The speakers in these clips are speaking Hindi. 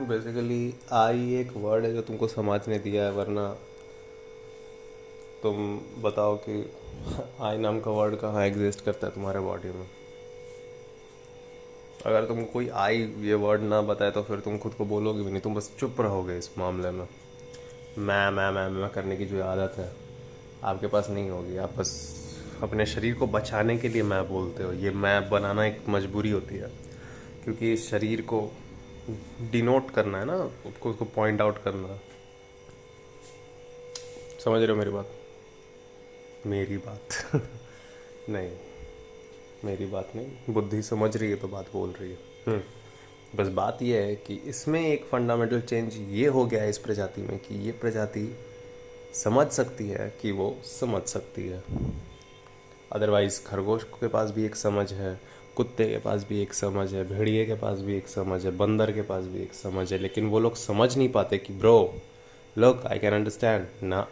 बेसिकली आई एक वर्ड है जो तुमको समाज ने दिया है, वरना तुम बताओ कि आई नाम का वर्ड कहाँ एग्जिस्ट करता है तुम्हारे बॉडी में। अगर तुमको कोई आई ये वर्ड ना बताए तो फिर तुम खुद को बोलोगे भी नहीं, तुम बस चुप रहोगे इस मामले में। मैं करने की जो आदत है आपके पास नहीं होगी। आप बस अपने शरीर को बचाने के लिए मैं बोलते हो। ये मैं बनाना एक मजबूरी होती है, क्योंकि इस शरीर को डिनोट करना है ना, उसको पॉइंट आउट करना। समझ रहे हो मेरी बात? मेरी बात नहीं, मेरी बात नहीं, बुद्धि समझ रही है तो बात बोल रही है। बस बात यह है कि इसमें एक फंडामेंटल चेंज ये हो गया है इस प्रजाति में कि ये प्रजाति समझ सकती है कि वो समझ सकती है। अदरवाइज़ खरगोश के पास भी एक समझ है, कुत्ते के पास भी एक समझ है, भेड़िए के पास भी एक समझ है, बंदर के पास भी एक समझ है, लेकिन वो लोग समझ नहीं पाते कि bro look I can understand ना।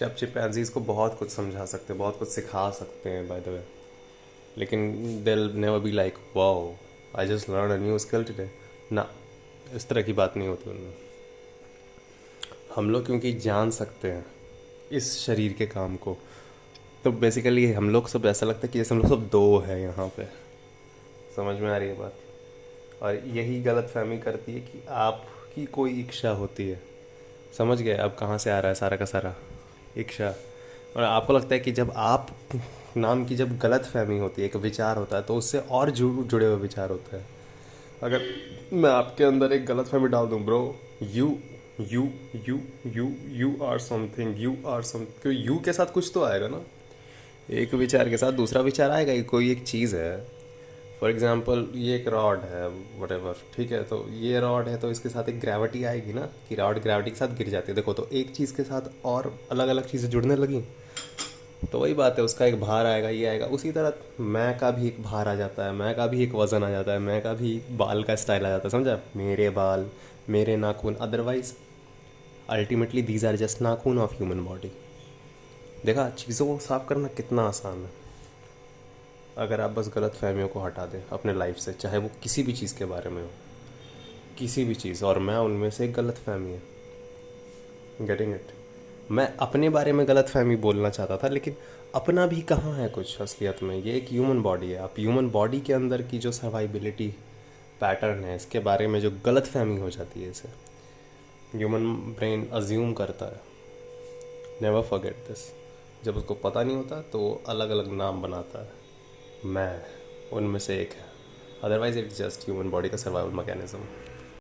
आप चिंपैंजीज को बहुत कुछ समझा सकते हैं, बहुत कुछ सिखा सकते हैं बाय द वे, लेकिन they never be like wow I just learn a new skill today ना। इस तरह की बात नहीं होती उनमें। हम लोग क्योंकि जान सकते हैं इस शरीर के काम को, तो बेसिकली हम लोग सब ऐसा लगता है कि जैसे हम लोग सब दो है यहाँ पे। समझ में आ रही है बात? और यही गलत फहमी करती है कि आपकी कोई इच्छा होती है। समझ गए अब कहाँ से आ रहा है सारा का सारा? इच्छा। और आपको लगता है कि जब आप नाम की जब गलत फहमी होती है, एक विचार होता है, तो उससे और जुड़े हुए विचार होते हैं। अगर मैं आपके अंदर एक गलत फहमी डाल दूँ bro, you you you you you are something, you are some, क्योंकि यू के साथ कुछ तो आएगा ना। एक विचार के साथ दूसरा विचार आएगा कि कोई एक चीज़ है। फॉर एग्जाम्पल ये एक रॉड है वटेवर, ठीक है, तो ये रॉड है तो इसके साथ एक ग्रेविटी आएगी ना, कि रॉड ग्रेविटी के साथ गिर जाती है। देखो तो एक चीज़ के साथ और अलग अलग चीज़ें जुड़ने लगी, तो वही बात है, उसका एक भार आएगा, ये आएगा। उसी तरह मैं का भी एक भार आ जाता है, मैं का भी एक वज़न आ जाता है, मैं का भी बाल का स्टाइल आ जाता है। समझा? मेरे बाल, मेरे नाखून, otherwise ultimately these are just नाखून ऑफ ह्यूमन बॉडी। देखा चीज़ों को साफ करना कितना आसान है अगर आप बस गलत फहमियों को हटा दें अपने लाइफ से, चाहे वो किसी भी चीज़ के बारे में हो, किसी भी चीज़। और मैं उनमें से एक गलत फहमी है। Getting it? मैं अपने बारे में गलत फहमी बोलना चाहता था, लेकिन अपना भी कहाँ है कुछ असलियत में। ये एक ह्यूमन बॉडी है। आप ह्यूमन बॉडी के अंदर की जो सर्वाइबिलिटी पैटर्न है, इसके बारे में जो गलत फहमी हो जाती है, इसे ह्यूमन ब्रेन अज्यूम करता है। Never forget this. जब उसको पता नहीं होता तो वो अलग अलग नाम बनाता है। मैं उनमें से एक है, otherwise it's just human body का सर्वाइवल मैकेनिज्म।